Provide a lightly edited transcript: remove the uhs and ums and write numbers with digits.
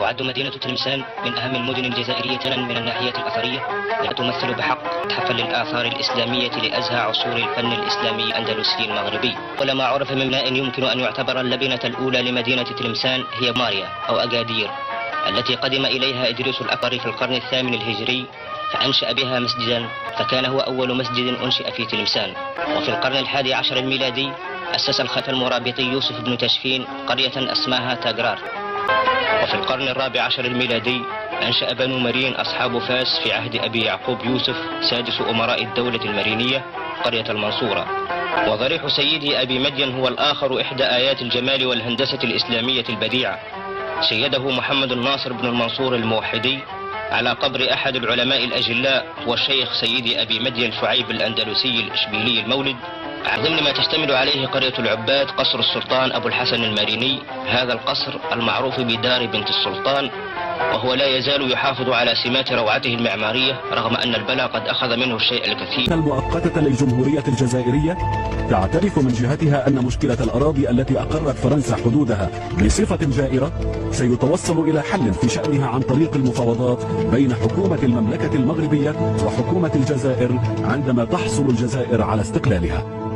تعد مدينة تلمسان من أهم المدن الجزائرية من الناحية الأثرية، تمثل بحق تحفا للآثار الإسلامية لأزهى عصور الفن الإسلامي الأندلسي المغربي. ولما عرف من بناء يمكن أن يعتبر اللبنة الأولى لمدينة تلمسان هي ماريا أو أكادير، التي قدم إليها إدريس الأكبر في القرن الثامن الهجري فأنشأ بها مسجدا، فكان هو أول مسجد أنشئ في تلمسان. وفي القرن الحادي عشر الميلادي أسس الخليفة المرابطي يوسف بن تشفين قرية أسماها تاغرار. وفي القرن الرابع عشر الميلادي أنشأ بنو مرين أصحاب فاس في عهد أبي يعقوب يوسف سادس أمراء الدولة المرينية قرية المنصورة. وضريح سيدي أبي مدين هو الآخر إحدى آيات الجمال والهندسة الإسلامية البديعة، شيده محمد الناصر بن المنصور الموحدي على قبر أحد العلماء الأجلاء والشيخ سيدي أبي مدين شعيب الأندلسي الإشبيلي المولد، ضمن ما تشتمل عليه قرية العباد قصر السلطان أبو الحسن الماريني. هذا القصر المعروف بدار بنت السلطان، وهو لا يزال يحافظ على سمات روعته المعمارية رغم أن البلاء قد أخذ منه الشيء الكثير. المؤقتة للجمهورية الجزائرية تعترف من جهتها أن مشكلة الأراضي التي أقرت فرنسا حدودها بصفة جائرة سيتوصل إلى حل في شأنها عن طريق المفاوضات بين حكومة المملكة المغربية وحكومة الجزائر عندما تحصل الجزائر على استقلالها.